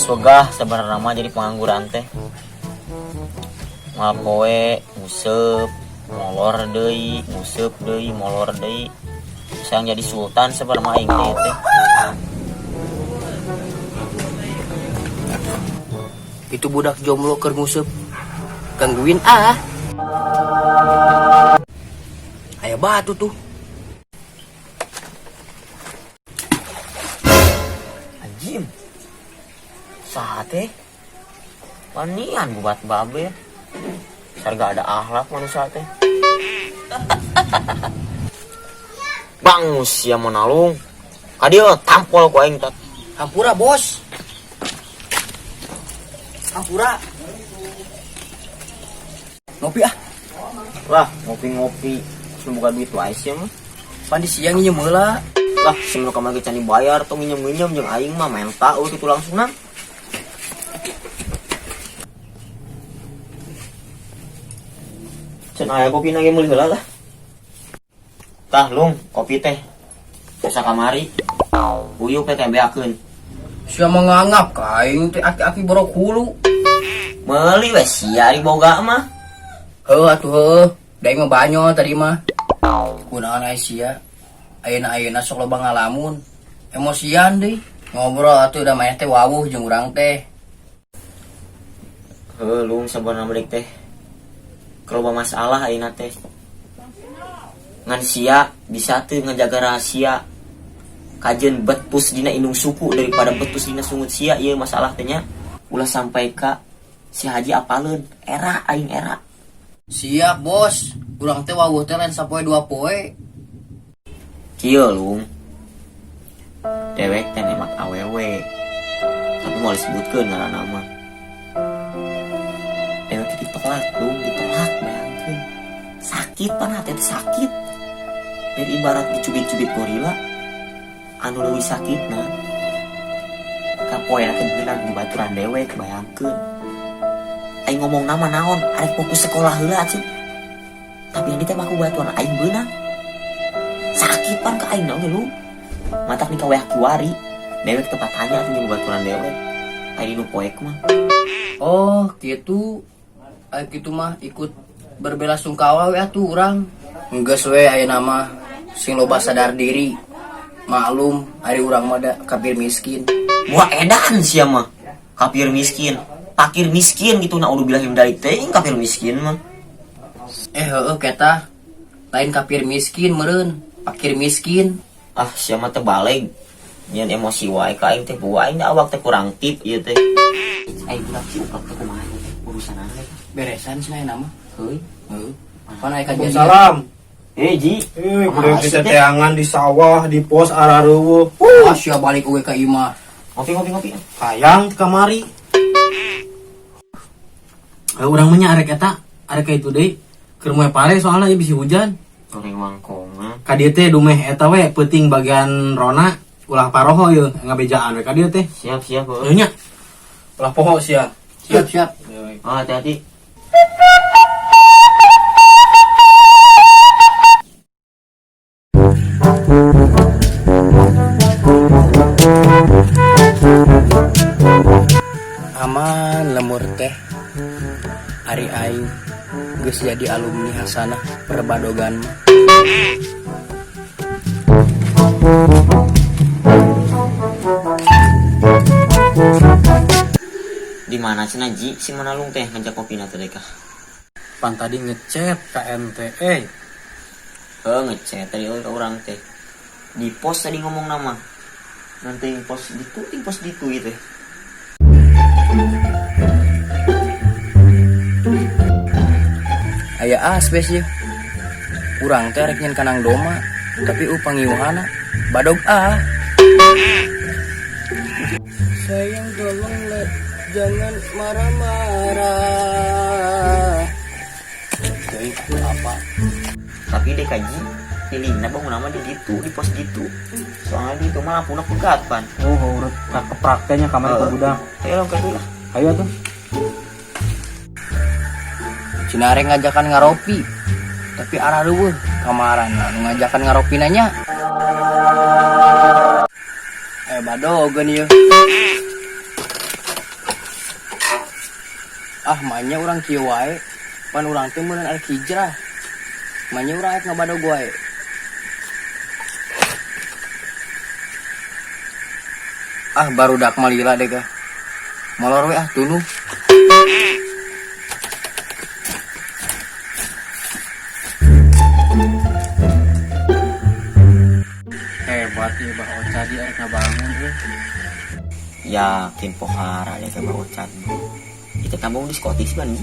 wegah sebenarnya mah jadi pengangguran teh. Mal poe nguseup molor deui, nguseup deui, molor deui. Sayang jadi sultan sebenarnya aing teh. Itu budak jomblo keur nguseup. Gangguin ah. Aya batu tuh. Anjing. Sate. Manian buat babe. Sarga ada akhlak manusia teh. Bangus ya monalung. Kadieu tampol ku aing teh. Hampura bos. Hampura. Ngopi ah. Lah ngopi-ngopi. Bukan duit wae sih mah. Pan di siang ieu meula. Lah semua kamari can dibayar tong nginjem-nginjem jeung aing mah menta kitu langsung nang. Can aya kopi na ge meuli heula lah. Tah lung kopi teh. Bisa kamari. Uyuh teh beakeun. Sia menganggap ka aing teh aki-aki borok hulu. Meuli we sia di boga mah. Heuh atuh heuh. Da mah banyo tadi mah. Kunaon aya sia? Ayeuna sok loba ngalamun. Emosian deui. Ngobrol atuh da mah teh wawuh jeung urang teh. Heuh lung sabarna balik teh. Kalau masalah ayeuna teh. Ngan sia bisa teu ngajaga rahasia. Kajeun betus dina indung suku daripada betus dina sungut sia ieu masalah teh nya. Ulah sampai ka si Haji apaleun era aing era. Siap bos. Urang teh wawuh teh lain sapoe dua poe. Kieu lung. Dewek teh nemak awewe. Tapi mau disebutkeun ngaranna mah. Dewek teh ditolak lung, ditolak bayangkeun. Sakit pan hati teh sakit. Dari ibarat dicubit-cubit gorila anu leuwih sakitna. Kapoeana teh bilang di baturan dewek bayangkeun. Aing ngomong nama naon, arek fokus sekolah heula atuh. Tapi yang ditembak ku batuan aing beunang. Sakit pan ka aing naon lu. Matak di kaweah kiwari. Dewek tempat tanya atuh jeung baturan dewek. Aing nu poek mah. Oh, kitu. Aya kitu mah ikut berbelasungkawa we atuh urang. Enggeus we ayeuna mah sing loba sadar diri. Maklum, ari urang mah da kapir miskin. Wah edan sia mah. Kapir miskin. Pakir miskin gitu na udah bilang dari teuing kapir miskin mah. Heueuh keta. Lain kapir miskin meureun, pakir miskin. Ah sia mah teh baleg. Nyeun emosi wae ka aing teh bu aing awak teh kurang tip ieu teh. Aing budak si ukap teh kumaha urusan teh. Beresan cenah nama. Heuy. Heuh. Pan aya kajian. Salam. Ji. Kudu kita teangan di sawah, di pos arareueuh. Sia balik eueuh ka imah. Ngopi. Hayang kamari. Urang mah nya arek eta, arek itu deui. Keur moe pare soalna ieu bisi hujan. Goreng wangkongan. Ka dieu teh dumeh eta we peuting bagian rona ulah paroho ieu ngabejaan we ka dieu teh. Siap heuh. Heuh nya. Ulah poho sia. Siap. Oh hati-hati. Aman lemur teh. Ari aing geus jadi alumni hasanah perbadogan mah. Di mana cenah Ji si Manalung teh ngajak kopina teh deka. Pan tadi ngechat ka MTE. Ngechat tadi ka urang teh. Di pos tadi ngomong nama. Nanti pos ditu gitu. Aya aspes ya. Urang teh rek nyen kanang doma, tapi pangiuhana badog ah. Sayang tolong jangan marah-marah. Jadi apa? Tapi DKJ pilihnya bangun nama di gitu, di pos gitu. Soalnya di itu malah punah pegat pan. Oh, urut ke prakteknya kamar ke budak. Ayo ke dulu. Ayo tuh. Cinare ngajakan ngaropi, tapi arah dulu kamaran nu ngajakan ngaropi nanya. Badogan ya. Ah, mainnya orang kieu wae. Pan urang teh meureun arek hijrah. Mainnya urang rek ngabadog wae. Ah, barudak malila deh kah. Molor we ah tuluh. Hebat ya Bah Ocha di arek ngabangun we. Yakin pohara ya ke Bang Ocan. Kita tambung di Scottish man.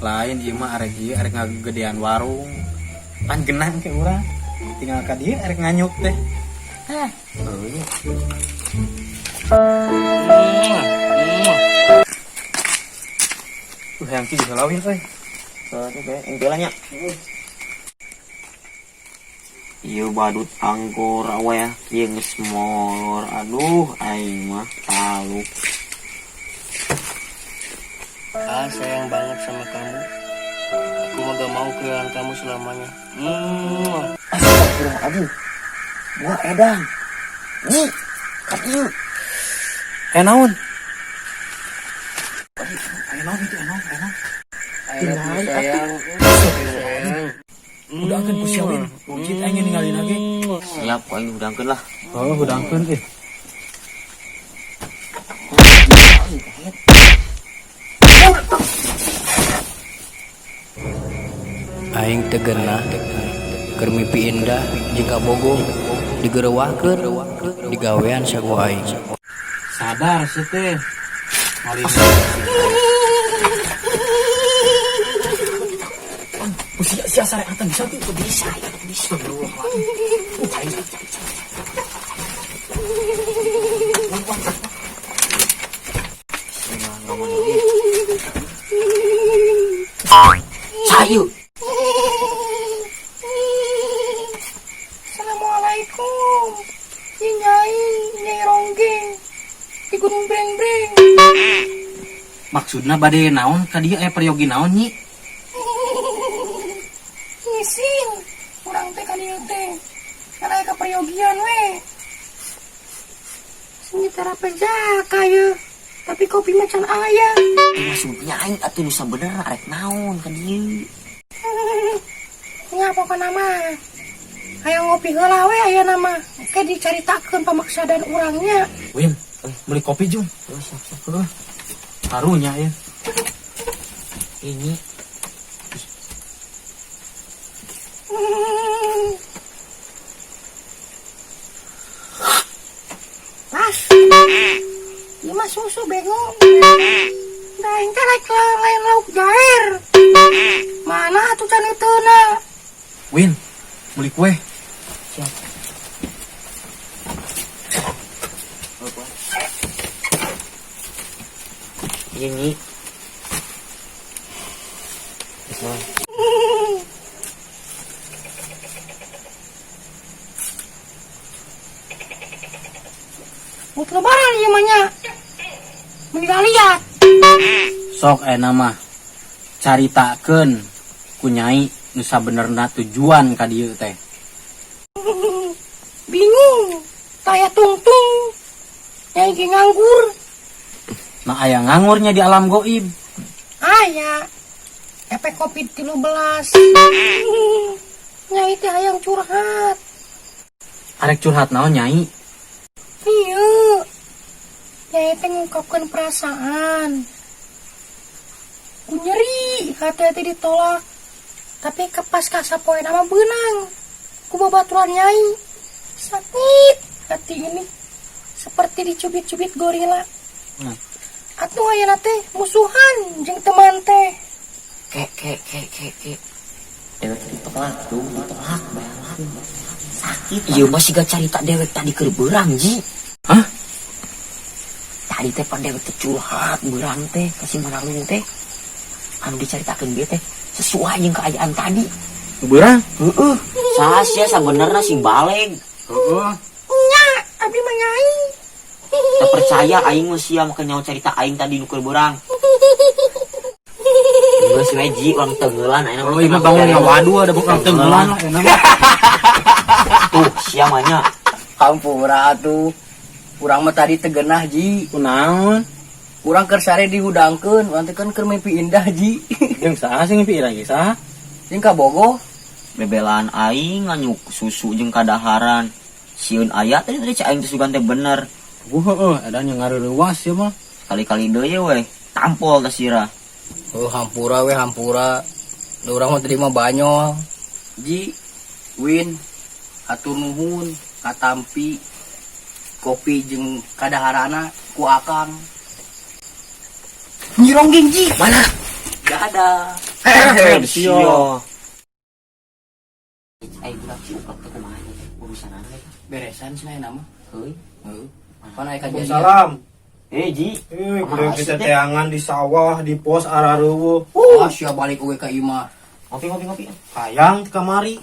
Lain ieu mah arek ieu arek ngagedean warung. Pan genang ke urang. Tinggal ka dieu arek nganyuk teh. Oh iya. Yang ki bisa lawin euy. Itu be engkelanya. Iya badut angkor awe ya, kieu geus molor. Aduh, aing mah taluk. Ah, sayang banget sama kamu. Aku mah gak mau kehilangan kamu selamanya. Astagfirullahaladzim. Gua edan. Ji, kadieu. Naon? Enon itu enon. Sayang, sayang. Udah akan ku siawin. Cit aing ninggalin lagi. Siap, kok aing udangkeun lah. Oh, hudangkeun eh. Aing tegenah keur mimpi indah jika bogoh digerewahkeun digawean saku aing. Sadar sih teh. Malin. Sia sare atan bisa tuh bisa. Bisa dulu. Sayu. Assalamualaikum. Nyai Ronggeng di Gunung Breng-Breng. Maksudna bade naon ka dieu peryogi naon nyi? Ngisin, urang teh ka dieu teh. Kana ka peryogian we. Sini terape jaka ye. Tapi kopi macan aya. Maksudnya aing atuh nu sabener arek naon ka dieu. Nya pokona mah. Hayang ngopi heula we aya nama. Ke dicaritakeun pamaksadan urangnya. Win, beli kopi jung. Siap. Harunya ya. Ini Pas. Ieu mah susu bego. Da engke rek lain lauk jair. Mana atuh can euteuna? Win, beli kue. ini. Buat lebaran ieu mah nya. Meninggal liat. Sok nama caritakeun ku nyai nu sabenerna tujuan ka dieu teh. Bingung. Taya tungtung. Nyai ge nganggur. Nah aya ngangurnya di alam goib. Aya. Efek COVID-19. Nyai teh hayang curhat. Arek curhat naon nyai? Iya. Nyai teh ngungkapkeun perasaan. Ku nyeri, hati-hati ditolak. Tapi pas kasapoe nama beunang. Ku babaturan nyai. Sakit hati ini. Seperti dicubit-cubit gorila. Atuh ayeuna teh musuhan jeung teman teh. Kek. Dewek ditolak tuh, ditolak bayalan. Sakit. Iya masih gak carita dewek tadi keur beurang ji. Hah? Tadi teh pan dewek teh curhat beurang teh kasih manalung teh. Anu dicaritakeun ge teh sesuai jeung keadaan tadi. Beurang? Heeh. Saha sabenerna si baleg. Heeh. Nya, abdi mah nyai. Tak percaya aing mah sia make nyawa cerita aing tadi nu keur beurang. Geus we ji urang tengeulan ayeuna. Kalau ieu bangun ngawadu ada bukan tenggelan lah enak. Tuh sia mah nya. Hampura atuh. Urang mah tadi tegenah ji. Kunaon? Urang keur sare dihudangkeun, nanti kan keur mimpi indah ji. Jeung saha sing mimpi lagi saha? Jeung ka bogoh. Bebelaan aing nganyuk susu jeung kadaharan. Sieun aya tadi cak aing teh sugan teh bener. Heuh, ada nya ngareurewas ya mah. Kali-kali deui we, tampol teh sira. Oh hampura we hampura. Da urang mah terima banyol. Ji, Win, hatur nuhun, katampi, kopi jeung kadaharana ku akang. Nyirongging ji. Mana? Gak ada. Sio. Aing budak ciuplak teh kumaha urusan anu Beresan cenah nama. heuy. Heuh. Pan aya kajadian. Salam. Ji. Kudu kita teangan di sawah, di pos arareuweuh. Ah, sia balik we ka imah. Ngopi. Hayang kamari.